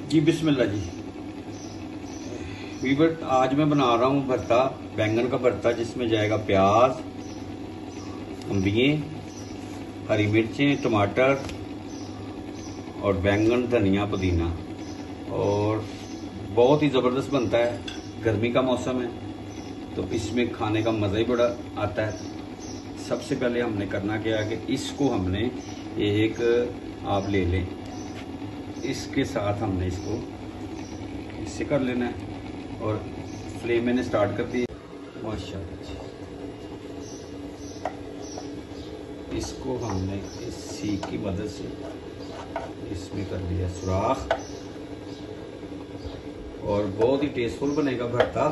जी बिस्मिल्लाह जी। Weaver आज मैं बना रहा हूँ भरता, बैंगन का भरता, जिसमें जाएगा प्याज, अम्बिये, हरी मिर्चें, टमाटर और बैंगन, धनिया, पुदीना। और बहुत ही ज़बरदस्त बनता है। गर्मी का मौसम है तो इसमें खाने का मज़ा ही बड़ा आता है। सबसे पहले हमने करना क्या है कि इसको हमने एक आप ले लें, इसके साथ हमने इसको इससे कर लेना है। और फ्लेम मैंने स्टार्ट कर दी माशाल्लाह। इसको हमने इस सीख की मदद से इसमें कर दिया सुराख, और बहुत ही टेस्टफुल बनेगा भरता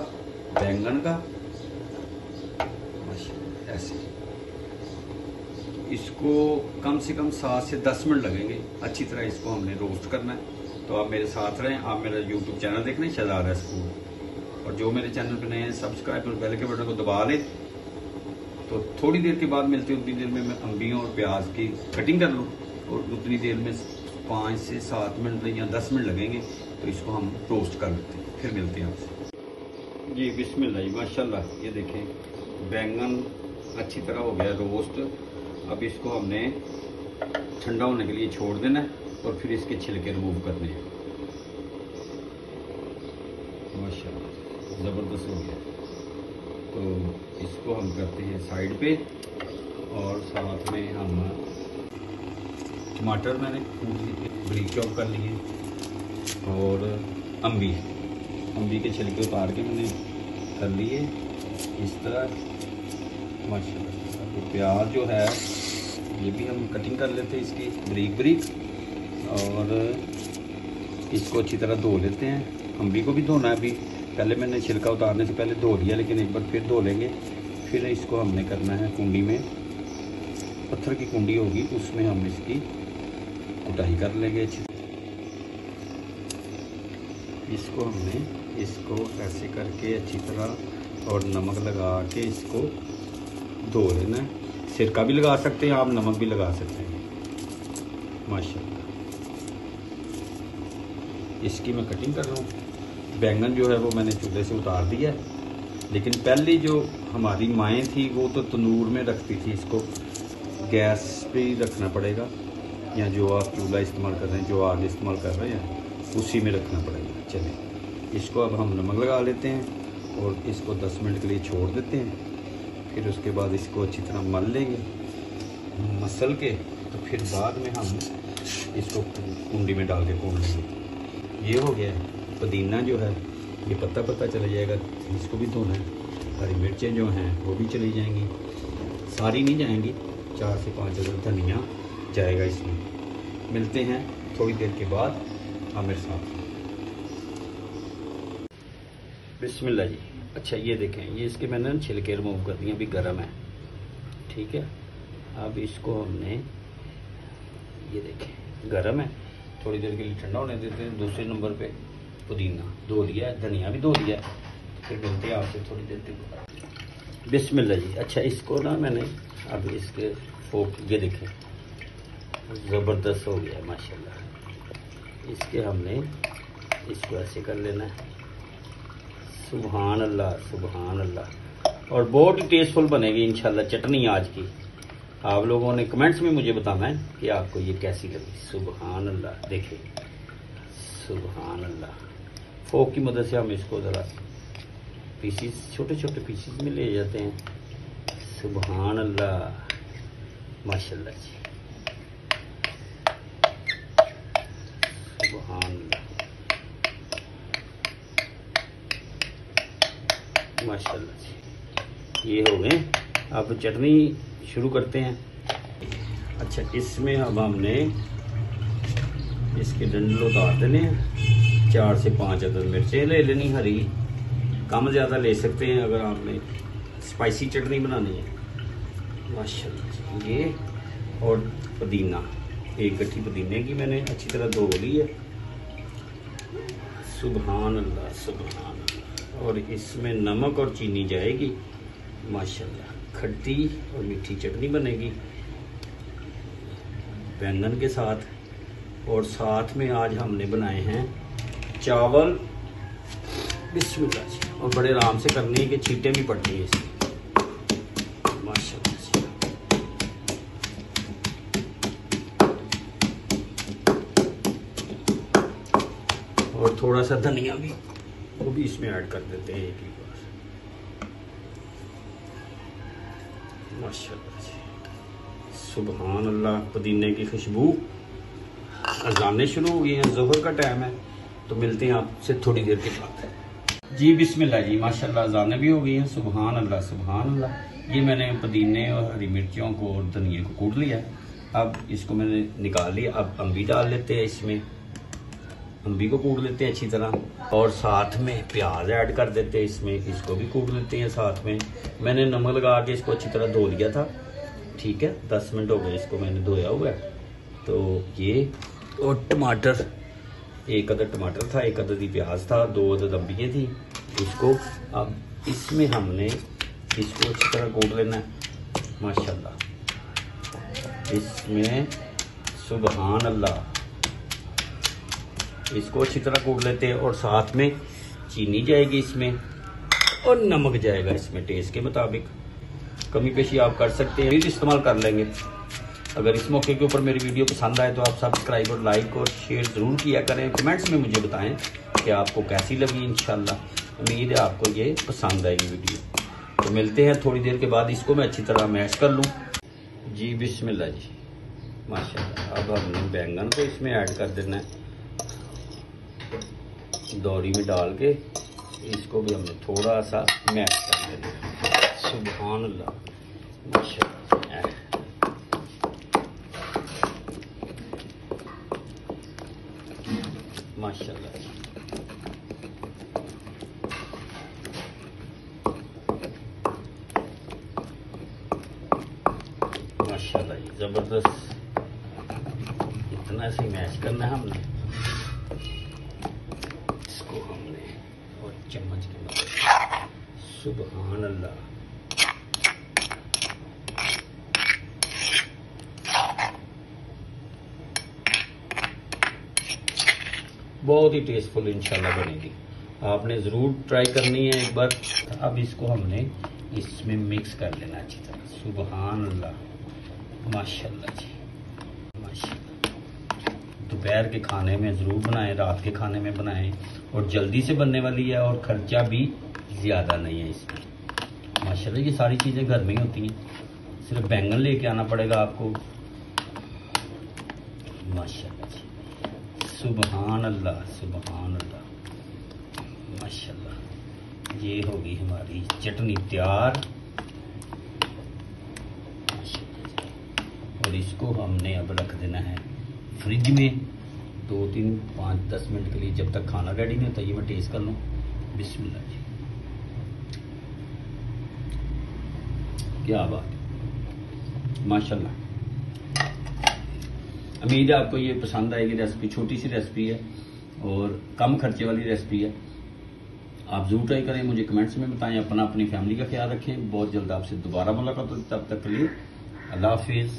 बैंगन का माशाल्लाह। ऐसे इसको कम से कम 7 से 10 मिनट लगेंगे। अच्छी तरह इसको हमने रोस्ट करना है। तो आप मेरे साथ रहें। आप मेरा यूट्यूब चैनल देख रहे हैं शहजाद रेसिपी, और जो मेरे चैनल पर नए हैं सब्सक्राइब और बेल के बटन को दबा लें। तो थोड़ी देर के बाद मिलती है, उतनी देर में मैं अम्बियों और प्याज की कटिंग कर लूँ, और उतनी देर में 5 से 7 मिनट या 10 मिनट लगेंगे। तो इसको हम रोस्ट कर लेते हैं, फिर मिलते हैं आपसे। जी बिस्मिल्लाह माशाल्लाह। ये देखें बैंगन अच्छी तरह हो गया रोस्ट। अब इसको हमने ठंडा होने के लिए छोड़ देना है, और फिर इसके छिलके रिमूव करने हैं। माशाल्लाह ज़बरदस्त हो गया। तो इसको हम करते हैं साइड पे, और साथ में हम टमाटर मैंने ब्रीक चॉप कर लिए, और अम्बी के छिलके उतार के मैंने कर लिए इस तरह माशाल्लाह। तो प्याज जो है ये भी हम कटिंग कर लेते हैं इसकी ब्रीक, और इसको अच्छी तरह धो लेते हैं। अम्बी को भी धोना है। अभी पहले मैंने छिलका उतारने से पहले धो लिया, लेकिन एक बार फिर धो लेंगे। फिर इसको हमने करना है कुंडी में, पत्थर की कुंडी होगी, उसमें हम इसकी कुटाई कर लेंगे अच्छी। इसको हमने इसको ऐसे करके अच्छी तरह और नमक लगा के इसको धो लेना है। सिरका भी लगा सकते हैं आप, नमक भी लगा सकते हैं माशाल्लाह। इसकी मैं कटिंग कर रहा हूँ। बैंगन जो है वो मैंने चूल्हे से उतार दिया है, लेकिन पहले जो हमारी माएँ थी वो तो तंदूर में रखती थी। इसको गैस पे ही रखना पड़ेगा, या जो आप चूल्हा इस्तेमाल कर रहे हैं, जो आग इस्तेमाल कर रहे हैं, उसी में रखना पड़ेगा। चलिए इसको अब हम नमक लगा लेते हैं, और इसको 10 मिनट के लिए छोड़ देते हैं। फिर उसके बाद इसको अच्छी तरह मल लेंगे, मसल के। तो फिर बाद में हम इसको कुंडी में डाल के भून लेंगे। ये हो गया है। पुदीना जो है ये पत्ता चला जाएगा, इसको भी धोना है। हरी मिर्चें जो हैं वो भी चली जाएंगी, सारी नहीं जाएंगी, 4 से 5 अदद धनिया जाएगा इसमें। मिलते हैं थोड़ी देर के बाद, आप मेरे साथ। बिस्मिल्लाह जी। अच्छा ये देखें, ये इसके मैंने छिलके रिमूव कर दिए, अभी गर्म है, ठीक है। अब इसको हमने ये देखें गर्म है, थोड़ी देर के लिए ठंडा होने देते हैं। दूसरे नंबर पे पुदीना धो लिया है, धनिया भी धो लिया है। फिर मिलते हैं आपसे थोड़ी देर के बाद। बिस्मिल्लाह जी। अच्छा इसको ना मैंने अब इसके फोक, ये देखें ज़बरदस्त हो गया माशाल्लाह। इसके हमने इसको ऐसे कर लेना है। सुभान अल्लाह सुभान अल्लाह। और बहुत ही टेस्टफुल बनेगी इंशाल्लाह चटनी आज की। आप लोगों ने कमेंट्स में मुझे बताना है कि आपको ये कैसी लगी। सुभान अल्लाह। देखिए सुभान अल्लाह। फोक की मदद से हम इसको ज़रा पीसीस, छोटे छोटे पीसीस में ले जाते हैं। सुभान अल्लाह माशाल्लाह जी, सुभान अल्लाह माशाल्लाह जी। ये हो गए। अब चटनी शुरू करते हैं। अच्छा इसमें अब हमने इसके डंडल उतार देने हैं। 4 से 5 अदद मिर्चें ले लेनी, हरी, कम ज़्यादा ले सकते हैं अगर आपने स्पाइसी चटनी बनानी है माशाल्लाह जी। ये और पुदीना, एक गट्ठी पुदीने की मैंने अच्छी तरह धो ली है। सुभान अल्लाह सुभान अल्लाह। और इसमें नमक और चीनी जाएगी माशाल्लाह। खट्टी और मीठी चटनी बनेगी बैंगन के साथ। और साथ में आज हमने बनाए हैं चावल, बिस्मिल्लाह जी। और बड़े आराम से करनी है कि छींटे भी पड़ती है इसकी, माशाल्लाह जी। और थोड़ा सा धनिया भी, वो भी इसमें ऐड कर देते हैं एक ही बार, माशाल्लाह जी। सुभान अल्लाह। पुदीने की खुशबू। अज़ानें शुरू हो गई हैं, ज़ोहर का टाइम है, तो मिलते हैं आपसे थोड़ी देर के बाद जी। बिस्मिल्लाह जी, माशाल्लाह अज़ानें भी हो गई हैं। सुभान अल्लाह सुभान अल्लाह। ये मैंने पुदीने और हरी मिर्चियों को और धनिए को कूट लिया। अब इसको मैंने निकाल लिया। अब अम्बी डाल लेते हैं इसमें, अम्बी को कूट लेते हैं अच्छी तरह, और साथ में प्याज ऐड कर देते हैं इसमें, इसको भी कूट लेते हैं साथ में। मैंने नमक लगा के इसको अच्छी तरह धो लिया था, ठीक है। 10 मिनट हो गए इसको मैंने धोया हुआ है। तो ये, और टमाटर, 1 अदद टमाटर था, 1 अदद ही प्याज था, 2 अदद अम्बियाँ थी। इसको अब इसमें हमने इसको अच्छी तरह कूट लेना है, माशाल्लाह। इसमें सुभान अल्लाह, इसको अच्छी तरह कूट लेते हैं। और साथ में चीनी जाएगी इसमें, और नमक जाएगा इसमें टेस्ट के मुताबिक। कमी पेशी आप कर सकते हैं, फिर इस्तेमाल कर लेंगे। अगर इस मौके के ऊपर मेरी वीडियो पसंद आए तो आप सब्सक्राइब और लाइक और शेयर ज़रूर किया करें। कमेंट्स में मुझे बताएं कि आपको कैसी लगी। इंशाल्लाह उम्मीद है आपको ये पसंद आएगी वीडियो। तो मिलते हैं थोड़ी देर के बाद। इसको मैं अच्छी तरह मैश कर लूँ जी। बिस्मिल्लाह जी, माशाल्लाह। अब हमने बैंगन को इसमें ऐड कर देना है, दौरी में डाल के इसको भी हमने थोड़ा सा मैश कर देना है। सुभान अल्लाह, माशाल्लाह, माशाल्लाह। माशाल्लाह जी, जबरदस्त। इतना से मैश करना है हमने इसको, हमने और चम्मच के मदद। सुभान अल्लाह, बहुत ही टेस्टफुल इंशाल्लाह बनेगी। आपने ज़रूर ट्राई करनी है एक बार। अब इसको हमने इसमें मिक्स कर लेना अच्छी तरह। सुभान अल्लाह, माशाल्लाह जी, माशाल्लाह। दोपहर के खाने में ज़रूर बनाएं, रात के खाने में बनाएं, और जल्दी से बनने वाली है और ख़र्चा भी ज़्यादा नहीं है इसमें, माशाल्लाह। ये सारी चीज़ें घर में ही होती हैं, सिर्फ बैंगन लेके आना पड़ेगा आपको, माशाल्लाह जी। सुभान अल्लाह सुभान अल्लाह, माशाल्लाह। ये होगी हमारी चटनी तैयार, और इसको हमने अब रख देना है फ्रिज में 2, 3, 5, 10 मिनट के लिए, जब तक खाना रेडी नहीं होता। ये मैं टेस्ट कर लूँ। बिस्मिल्लाह जी, क्या बात है, माशाल्लाह। उम्मीद है आपको ये पसंद आएगी रेसिपी। छोटी सी रेसिपी है और कम खर्चे वाली रेसिपी है। आप जरूर ट्राई करें, मुझे कमेंट्स में बताएं। अपनी फैमिली का ख्याल रखें। बहुत जल्द आपसे दोबारा मुलाकात होगी, तब तक के लिए अल्लाह हाफिज़।